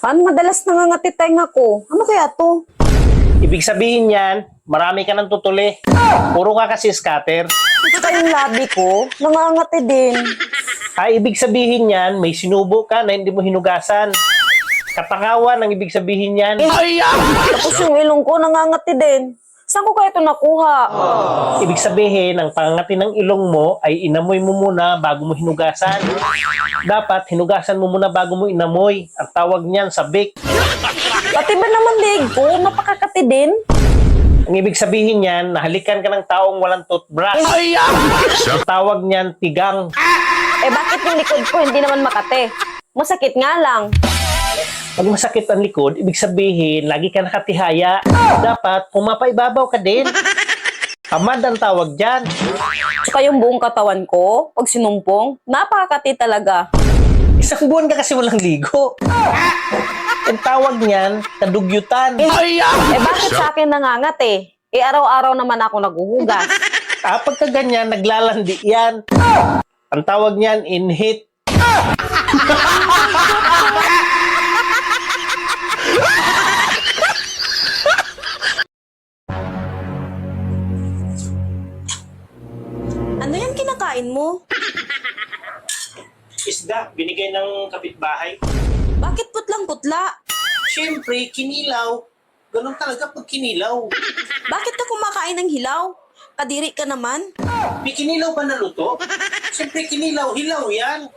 Han, madalas nangangati tenga ko. Ano kaya to? Ibig sabihin yan, marami ka ng tutuli. Puro ka kasi scatter. Tsaka yung labi ko, nangangati din. Ay, ibig sabihin yan, may sinubo ka na hindi mo hinugasan. Katangawan ang ibig sabihin yan. Tapos yung ilong ko, nangangati din. Saan ko kaya ito nakuha? Ibig sabihin, ang pangangati ng ilong mo ay inamoy mo muna bago mo hinugasan. Dapat hinugasan mo muna bago mo inamoy. Ang tawag niyan, sabik. Pati ba naman leg ko, napakakati din? Ang ibig sabihin niyan, nahalikan ka ng taong walang toothbrush. Ang tawag niyan, tigang. Eh bakit yung likod ko hindi naman makate? Masakit nga lang. Pag masakit ang likod, ibig sabihin, lagi ka nakatihaya. Dapat, pumapaibabaw ka din. Tamad ang tawag dyan. Tsaka yung buong katawan ko, pag sinumpong, napakakati talaga. Isang buwan ka kasi walang ligo. Ang tawag niyan, kadugyutan. Eh bakit sa akin nangangati? Eh araw-araw naman ako naguhugas. Pagka ganyan, naglalandi yan. Ang tawag niyan, inhit. Ano yan kinakain mo? Isda, binigay ng kapitbahay. Bakit putlang-putla? Siyempre, kinilaw. Ganun talaga pag kinilaw. Bakit ka kumakain ng hilaw? Kadiri ka naman. May kinilaw ba na luto? Siyempre, kinilaw, hilaw yan.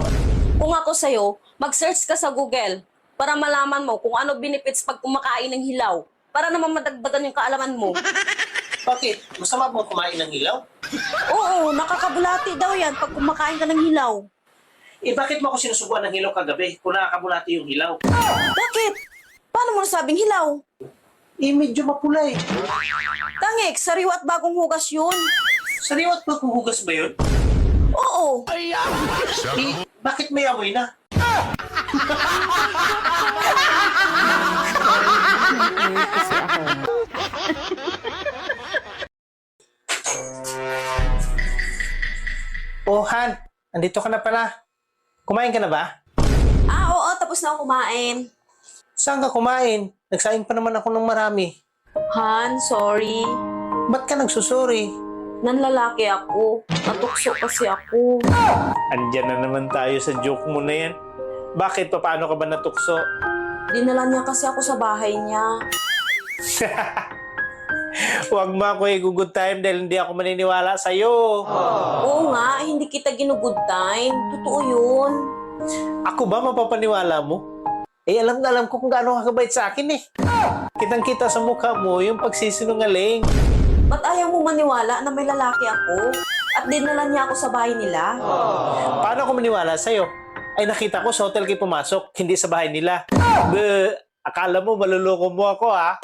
Kung ako sa'yo, mag-search ka sa Google para malaman mo kung ano benefits pag kumakain ng hilaw. Para naman madagdagan yung kaalaman mo. Bakit? Masama bang kumain ng hilaw? Oo, nakakabulati daw yan pag kumakain ka ng hilaw. Bakit mo ako sinusubuan ng hilaw kagabi kung nakakabulati yung hilaw? Bakit? Paano mo nasabing hilaw? Medyo mapula eh. Tangik, sariwa at bagong hugas yun. Sariwat ba kung hugas ba yun? Oo. Bakit may amoy na? Oh, Han, andito ka na pala. Kumain ka na ba? Oo, tapos na ako kumain. Saan ka kumain? Nagsaing pa naman ako ng marami. Han, sorry. Ba't ka nagsusuri? Nanlalaki ako. Natukso kasi ako. Andyan na naman tayo sa joke mo na yan. Bakit? Paano ka ba natukso? Dinala niya kasi ako sa bahay niya. Huwag mo ako i-good time dahil hindi ako maniniwala sa'yo. Oo nga, hindi kita ginugood time. Totoo yun. Ako ba mapapaniwala mo? Alam na alam ko kung gaano ka kabait sa akin eh. Kitang-kita sa mukha mo yung pagsisinungaling. Ba't ayaw mo maniwala na may lalaki ako? At dinala niya ako sa bahay nila? Paano ako maniwala sa'yo? Ay nakita ko sa hotel kayo pumasok, hindi sa bahay nila. Akala mo maluloko mo ako ha?